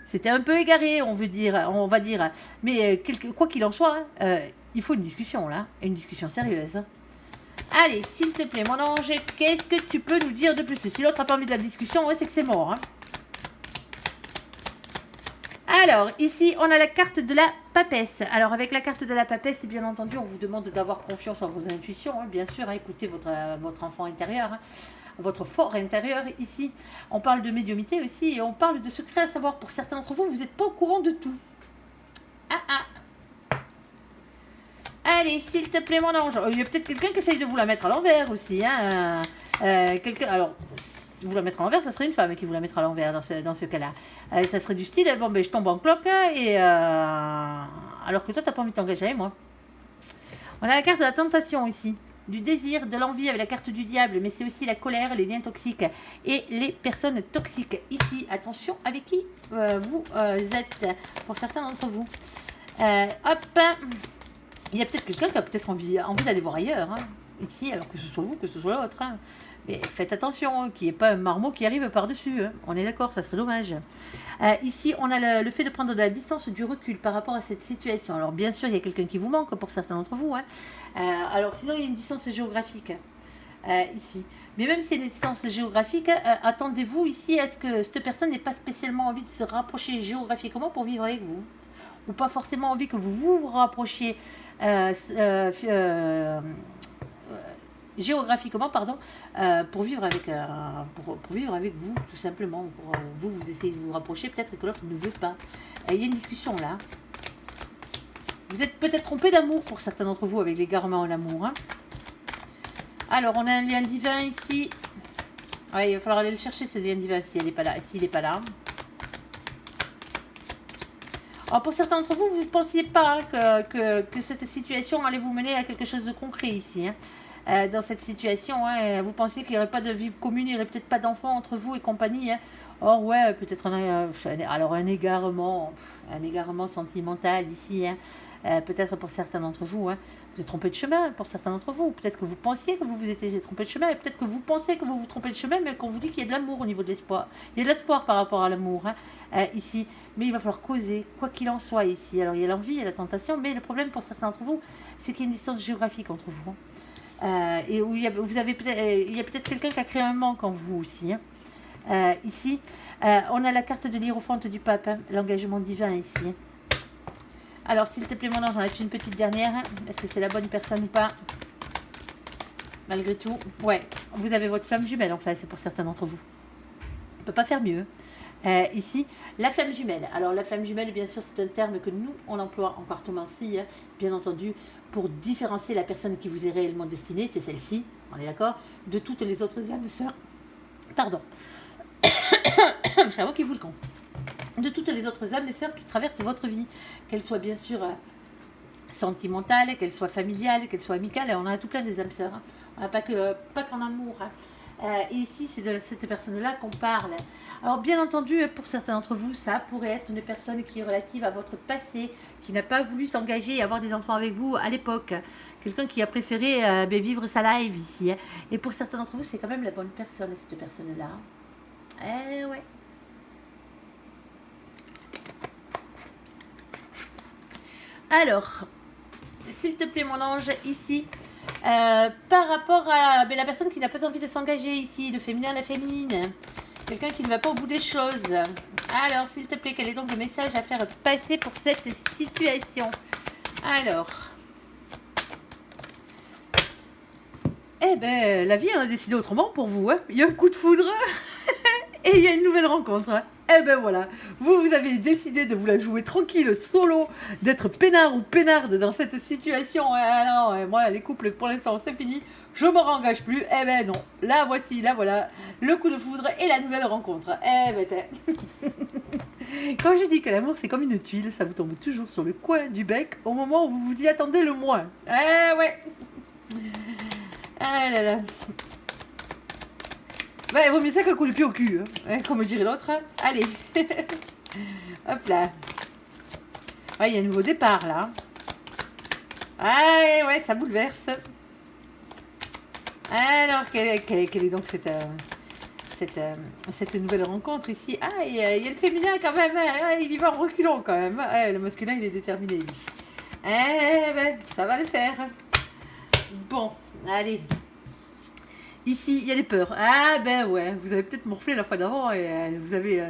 c'était un peu égaré, on va dire. Mais quoi qu'il en soit, il faut une discussion, là. Une discussion sérieuse. Allez, s'il te plaît, mon ange, qu'est-ce que tu peux nous dire de plus? Si l'autre n'a pas envie de la discussion, c'est que c'est mort. Alors, ici, on a la carte de la papesse. Alors, avec la carte de la papesse, bien entendu, on vous demande d'avoir confiance en vos intuitions. Bien sûr, écoutez votre enfant intérieur, votre fort intérieur. Ici, on parle de médiumnité aussi et on parle de secret à savoir. Pour certains d'entre vous, vous n'êtes pas au courant de tout. Allez, s'il te plaît, mon ange. Il y a peut-être quelqu'un qui essaye de vous la mettre à l'envers aussi. Alors, vous la mettre à l'envers, ça serait une femme qui vous la mettra à l'envers dans ce cas-là. Ça serait du style, bon, je tombe en cloque, et alors que toi, tu n'as pas envie de t'engager avec moi. On a la carte de la tentation ici. du désir, de l'envie avec la carte du diable, mais c'est aussi la colère, les liens toxiques et les personnes toxiques. Ici, attention avec qui vous êtes, pour certains d'entre vous. Hop, il y a peut-être quelqu'un qui a peut-être envie d'aller voir ailleurs, hein, ici, alors que ce soit vous, que ce soit l'autre. Hein. Mais faites attention, hein, qu'il n'y ait pas un marmot qui arrive par-dessus. Hein. On est d'accord, ça serait dommage. Ici, on a le fait de prendre de la distance, du recul par rapport à cette situation. Alors, bien sûr, il y a quelqu'un qui vous manque, pour certains d'entre vous. Hein. Alors, sinon, il y a une distance géographique, ici. Mais même si il y a une distance géographique, attendez-vous ici à ce que cette personne n'ait pas spécialement envie de se rapprocher géographiquement pour vivre avec vous. Ou pas forcément envie que vous rapprochiez géographiquement, pardon, pour vivre avec vous, tout simplement. Pour vous essayez de vous rapprocher, peut-être que l'autre ne veut pas. Il y a une discussion là. Vous êtes peut-être trompé d'amour pour certains d'entre vous avec l'égarement en amour. Hein. Alors, on a un lien divin ici. Ouais, il va falloir aller le chercher, ce lien divin, s'il n'est pas là. S'il n'est pas là. Alors, pour certains d'entre vous, vous ne pensiez pas hein, que cette situation allait vous mener à quelque chose de concret ici. Hein. Dans cette situation, hein, vous pensiez qu'il n'y aurait pas de vie commune, il n'y aurait peut-être pas d'enfants entre vous et compagnie. Hein. Or, ouais, peut-être un égarement sentimental ici. Hein. Peut-être pour certains d'entre vous. Hein. Vous êtes trompé de chemin pour certains d'entre vous. Peut-être que vous pensiez que vous vous étiez trompé de chemin. Et peut-être que vous pensez que vous vous trompez de chemin, mais qu'on vous dit qu'il y a de l'amour au niveau de l'espoir. Il y a de l'espoir par rapport à l'amour ici. Mais il va falloir causer, quoi qu'il en soit ici. Alors, il y a l'envie, il y a la tentation. Mais le problème pour certains d'entre vous, c'est qu'il y a une distance géographique entre vous. Hein. Et où il y a peut-être quelqu'un qui a créé un manque en vous aussi. Hein. Ici, on a la carte de l'Hiérophante du Pape, hein, l'engagement divin ici. Hein. Alors, s'il te plaît, mon ange, j'en ai une petite dernière. Hein. Est-ce que c'est la bonne personne ou pas? Malgré tout, ouais, vous avez votre flamme jumelle, en fait, c'est pour certains d'entre vous. On ne peut pas faire mieux. Ici, la flamme jumelle. Alors, la flamme jumelle, bien sûr, c'est un terme que nous, on emploie en cartomancie, hein, bien entendu, pour différencier la personne qui vous est réellement destinée, c'est celle-ci, on est d'accord, de toutes les autres âmes sœurs. Pardon. C'est à moi qui vous le compte. De toutes les autres âmes et sœurs qui traversent votre vie, qu'elles soient bien sûr sentimentales, qu'elles soient familiales, qu'elles soient amicales, on a tout plein des âmes sœurs. Hein. On n'a pas qu'en amour. Hein. Et ici, c'est de cette personne-là qu'on parle. Alors, bien entendu, pour certains d'entre vous, ça pourrait être une personne qui est relative à votre passé, qui n'a pas voulu s'engager et avoir des enfants avec vous à l'époque. Quelqu'un qui a préféré vivre sa life ici. Hein. Et pour certains d'entre vous, c'est quand même la bonne personne, cette personne-là. Eh ouais. Alors, s'il te plaît, mon ange, ici, par rapport à la personne qui n'a pas envie de s'engager ici, le féminin, la féminine, quelqu'un qui ne va pas au bout des choses. Alors, s'il te plaît, quel est donc le message à faire passer pour cette situation? Alors, eh ben, la vie en a décidé autrement pour vous. Hein. Il y a un coup de foudre et il y a une nouvelle rencontre. Hein. Eh ben voilà, vous avez décidé de vous la jouer tranquille, solo, d'être peinard ou peinarde dans cette situation. Ah non, moi, les couples, pour l'instant, c'est fini. Je ne me engage plus. Eh ben non, là voici, là voilà, le coup de foudre et la nouvelle rencontre. Eh ben quand je dis que l'amour, c'est comme une tuile, ça vous tombe toujours sur le coin du bec au moment où vous vous y attendez le moins. Eh ouais. Ah là là. Ouais, vaut mieux ça qu'un coup de pied au cul, hein, comme dirait l'autre. Hein. Allez. Hop là. Ouais, il y a un nouveau départ, là. Ah, ouais, ça bouleverse. Alors, quelle est donc cette nouvelle rencontre ici? Ah, il y a le féminin quand même. Hein. Il y va en reculant quand même. Le masculin, il est déterminé, lui. Eh ben, ça va le faire. Bon, allez. Ici, il y a des peurs. Ah ben ouais, vous avez peut-être morflé la fois d'avant et vous avez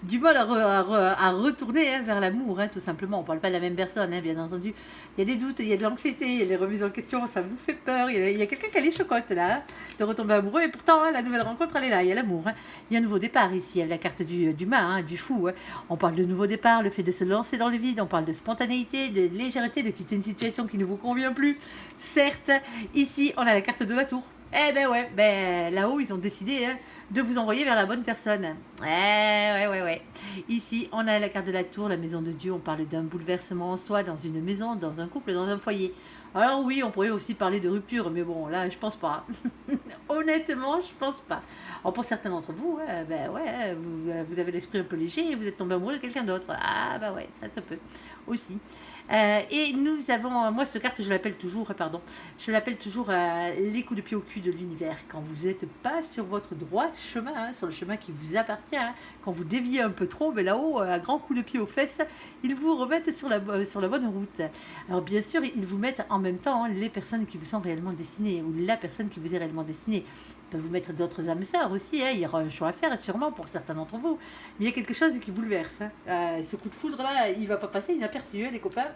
du mal à retourner hein, vers l'amour, hein, tout simplement. On ne parle pas de la même personne, hein, bien entendu. Il y a des doutes, il y a de l'anxiété, il y a des remises en question, ça vous fait peur. Il y a quelqu'un qui a les chocottes là, hein, de retomber amoureux. Et pourtant, hein, la nouvelle rencontre, elle est là, il y a l'amour. Hein. Il y a un nouveau départ ici, avec la carte du mât, hein, du fou. Hein. On parle de nouveau départ, le fait de se lancer dans le vide. On parle de spontanéité, de légèreté, de quitter une situation qui ne vous convient plus. Certes, ici, on a la carte de la tour. Eh ben ouais, ben là-haut, ils ont décidé de vous envoyer vers la bonne personne. Ouais. Ici, on a la carte de la tour, la maison de Dieu. On parle d'un bouleversement en soi, dans une maison, dans un couple, dans un foyer. Alors oui, on pourrait aussi parler de rupture, mais bon, là, je pense pas. Honnêtement, je pense pas. Alors, pour certains d'entre vous, ben ouais, vous avez l'esprit un peu léger et vous êtes tombé amoureux de quelqu'un d'autre. Ah bah ouais, ça peut aussi. Et nous avons, moi cette carte je l'appelle toujours, pardon, je l'appelle toujours les coups de pied au cul de l'univers. Quand vous n'êtes pas sur votre droit chemin, sur le chemin qui vous appartient, quand vous déviez un peu trop, mais là-haut, un grand coup de pied aux fesses, ils vous remettent sur la bonne route. Alors bien sûr, ils vous mettent en même temps les personnes qui vous sont réellement destinées, ou la personne qui vous est réellement destinée. Ils peuvent vous mettre d'autres âmes sœurs aussi, il y aura un choix à faire sûrement pour certains d'entre vous. Mais il y a quelque chose qui bouleverse. Ce coup de foudre là, il va pas passer inaperçu, les copains.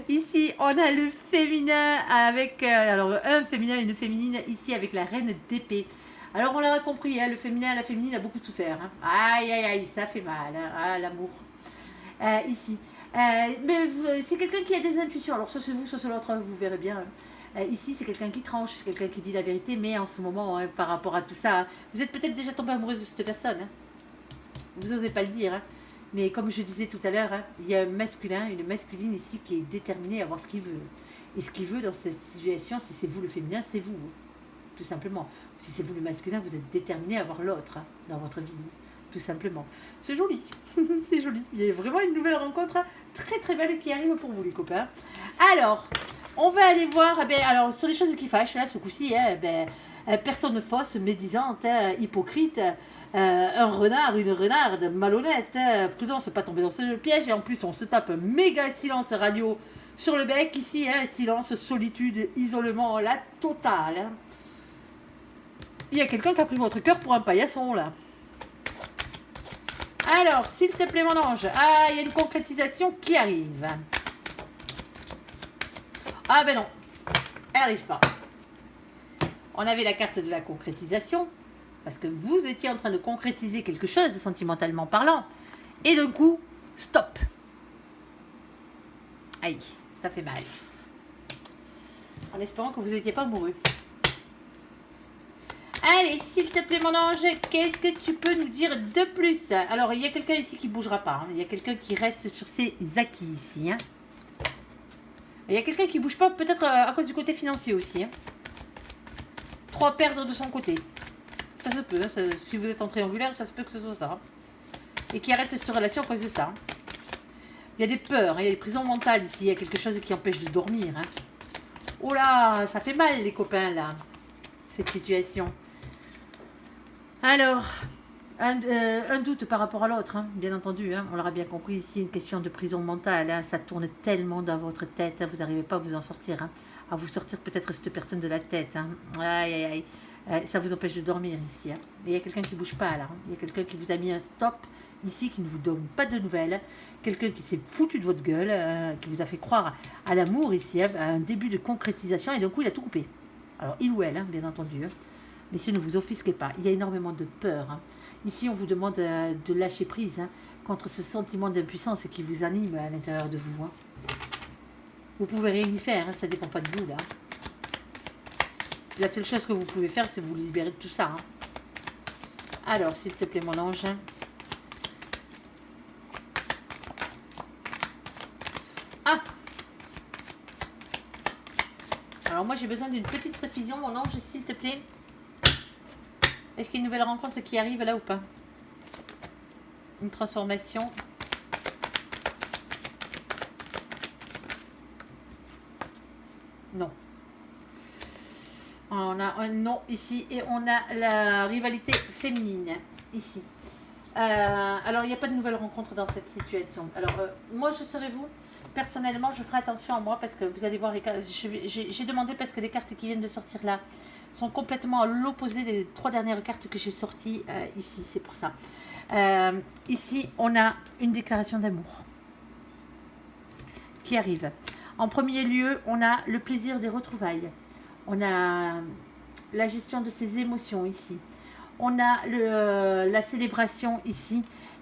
Ici, on a le féminin avec alors un féminin et une féminine ici avec la reine d'épée. Alors on l'a compris, le féminin, la féminine a beaucoup souffert. Aïe, ça fait mal, l'amour. Ici. Mais c'est quelqu'un qui a des intuitions. Alors soit c'est vous, soit c'est l'autre, vous verrez bien. Ici, c'est quelqu'un qui tranche, c'est quelqu'un qui dit la vérité, mais en ce moment, par rapport à tout ça, vous êtes peut-être déjà tombé amoureuse de cette personne. Vous n'osez pas le dire. Mais comme je disais tout à l'heure, il y a un masculin, une masculine ici qui est déterminée à voir ce qu'il veut. Et ce qu'il veut dans cette situation, si c'est vous le féminin, c'est vous. Tout simplement. Si c'est vous le masculin, vous êtes déterminé à voir l'autre dans votre vie. Tout simplement. C'est joli. C'est joli. Il y a vraiment une nouvelle rencontre très très belle qui arrive pour vous les copains. Alors, on va aller voir, alors sur les choses qui fâchent, là, ce coup-ci, personne fausse, médisante, hypocrite, un renard, une renarde, malhonnête, prudence, pas tomber dans ce piège, et en plus on se tape un méga silence radio sur le bec, ici, silence, solitude, isolement, la totale. Il y a quelqu'un qui a pris votre cœur pour un paillasson, là. Alors, s'il te plaît, mon ange, il y a une concrétisation qui arrive. Ah ben non, elle n'arrive pas. On avait la carte de la concrétisation, parce que vous étiez en train de concrétiser quelque chose, sentimentalement parlant, et d'un coup, stop. Aïe, ça fait mal. En espérant que vous n'étiez pas amoureux. Allez, s'il te plaît, mon ange, qu'est-ce que tu peux nous dire de plus? Alors, il y a quelqu'un ici qui ne bougera pas. Il y a quelqu'un qui reste sur ses acquis ici. Il y a quelqu'un qui ne bouge pas, peut-être à cause du côté financier aussi. Trop à perdre de son côté. Ça se peut, si vous êtes en triangulaire, ça se peut que ce soit ça. Et qui arrête cette relation à cause de ça. Il y a des peurs, il y a des prisons mentales ici, il y a quelque chose qui empêche de dormir. Oh là, ça fait mal les copains là, cette situation. Alors, un doute par rapport à l'autre, bien entendu, on l'aura bien compris ici, une question de prison mentale, ça tourne tellement dans votre tête, vous n'arrivez pas à vous en sortir, à vous sortir peut-être cette personne de la tête. Aïe. Ça vous empêche de dormir ici. Il y a quelqu'un qui ne bouge pas là. Il y a quelqu'un qui vous a mis un stop ici, qui ne vous donne pas de nouvelles. Quelqu'un qui s'est foutu de votre gueule, qui vous a fait croire à l'amour ici, à un début de concrétisation, et d'un coup il a tout coupé. Alors il ou elle, bien entendu. Messieurs, ne vous offusquez pas. Il y a énormément de peur. Ici, on vous demande de lâcher prise contre ce sentiment d'impuissance qui vous anime à l'intérieur de vous. Vous pouvez rien y faire, ça ne dépend pas de vous là. La seule chose que vous pouvez faire, c'est vous libérer de tout ça. Alors, s'il te plaît, mon ange. Alors, moi, j'ai besoin d'une petite précision, mon ange, s'il te plaît. Est-ce qu'il y a une nouvelle rencontre qui arrive là ou pas? Une transformation. Non. On a un non ici et on a la rivalité féminine ici. Alors, il n'y a pas de nouvelle rencontre dans cette situation. Alors, moi, je serai vous. Personnellement, je ferai attention à moi parce que vous allez voir les cartes. J'ai demandé parce que les cartes qui viennent de sortir là sont complètement à l'opposé des 3 dernières cartes que j'ai sorties ici. C'est pour ça. Ici, on a une déclaration d'amour qui arrive. En premier lieu, on a le plaisir des retrouvailles. On a la gestion de ses émotions ici. On a la célébration ici.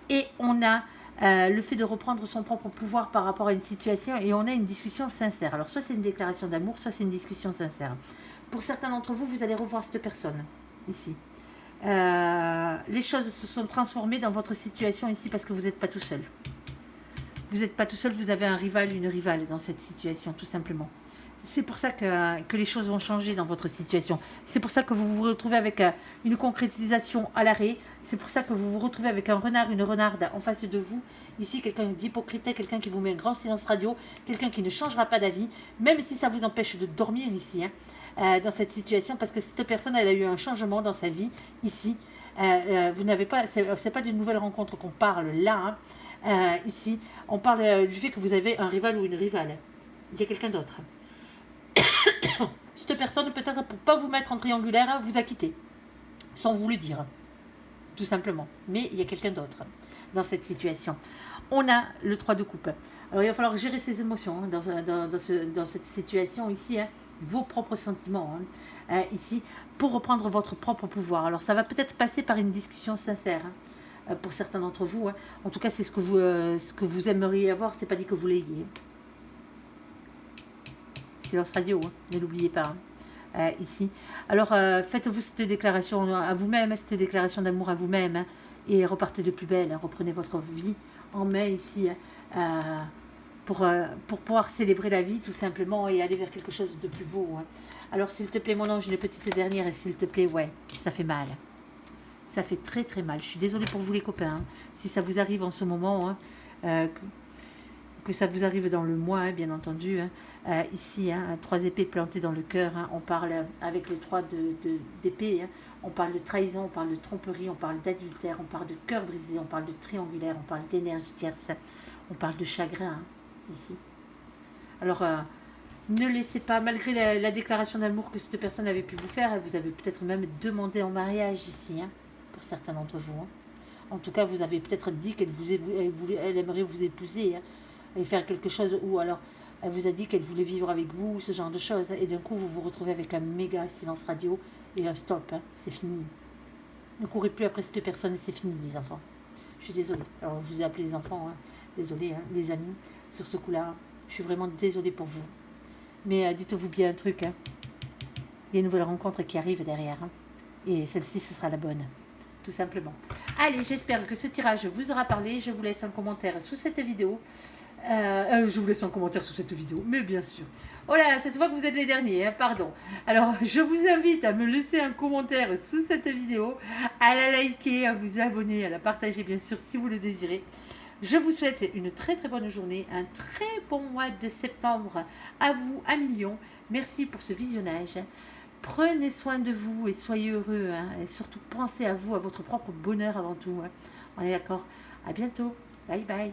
Et on a le fait de reprendre son propre pouvoir par rapport à une situation et on a une discussion sincère. Alors soit c'est une déclaration d'amour, soit c'est une discussion sincère. Pour certains d'entre vous, vous allez revoir cette personne ici. Les choses se sont transformées dans votre situation ici parce que vous n'êtes pas tout seul. Vous n'êtes pas tout seul, vous avez un rival, une rivale dans cette situation, tout simplement. C'est pour ça que les choses vont changer dans votre situation. C'est pour ça que vous vous retrouvez avec une concrétisation à l'arrêt. C'est pour ça que vous vous retrouvez avec un renard, une renarde en face de vous. Ici, quelqu'un d'hypocrite, quelqu'un qui vous met un grand silence radio, quelqu'un qui ne changera pas d'avis, même si ça vous empêche de dormir ici, dans cette situation, parce que cette personne, elle a eu un changement dans sa vie ici. Vous n'avez pas, c'est pas d'une nouvelle rencontre qu'on parle là. Ici, on parle du fait que vous avez un rival ou une rivale. Il y a quelqu'un d'autre. Cette personne, peut-être pour ne pas vous mettre en triangulaire, vous a quitté, sans vous le dire, tout simplement. Mais il y a quelqu'un d'autre dans cette situation. On a le 3 de coupe. Alors il va falloir gérer ses émotions dans cette situation ici, vos propres sentiments ici, pour reprendre votre propre pouvoir. Alors ça va peut-être passer par une discussion sincère. Pour certains d'entre vous, en tout cas c'est ce que vous aimeriez avoir, c'est pas dit que vous l'ayez. Silence radio, ne l'oubliez pas. Ici. Alors, faites-vous cette déclaration à vous-même, cette déclaration d'amour à vous-même, et repartez de plus belle. Reprenez votre vie en main ici, pour pouvoir célébrer la vie, tout simplement, et aller vers quelque chose de plus beau. Alors, s'il te plaît, mon ange, une petite dernière, et s'il te plaît, ouais, ça fait mal. Ça fait très très mal. Je suis désolée pour vous les copains, si ça vous arrive en ce moment, que ça vous arrive dans le mois, bien entendu. Ici, 3 épées plantées dans le cœur. On parle avec le 3 d'épée. On parle de trahison, on parle de tromperie, on parle d'adultère, on parle de cœur brisé, on parle de triangulaire, on parle d'énergie tierce, on parle de chagrin, ici. Alors, ne laissez pas, malgré la déclaration d'amour que cette personne avait pu vous faire, vous avez peut-être même demandé en mariage ici, pour certains d'entre vous. En tout cas, vous avez peut-être dit elle aimerait vous épouser, et faire quelque chose, ou alors elle vous a dit qu'elle voulait vivre avec vous, ce genre de choses, et d'un coup vous vous retrouvez avec un méga silence radio et un stop, c'est fini. Ne courez plus après cette personne, c'est fini les enfants. Je suis désolée. Alors je vous ai appelé les enfants, désolée, les amis, sur ce coup-là, je suis vraiment désolée pour vous. Mais dites-vous bien un truc, il y a une nouvelle rencontre qui arrive derrière, et celle-ci ce sera la bonne. Tout simplement. Allez, j'espère que ce tirage vous aura parlé. Je vous laisse un commentaire sous cette vidéo. Je vous laisse un commentaire sous cette vidéo, mais bien sûr. Oh là, ça se voit que vous êtes les derniers, pardon. Alors, je vous invite à me laisser un commentaire sous cette vidéo, à la liker, à vous abonner, à la partager, bien sûr, si vous le désirez. Je vous souhaite une très très bonne journée, un très bon mois de septembre à vous, à millions. Merci pour ce visionnage. Prenez soin de vous et soyez heureux. Et surtout, pensez à vous, à votre propre bonheur avant tout. On est d'accord. À bientôt. Bye bye.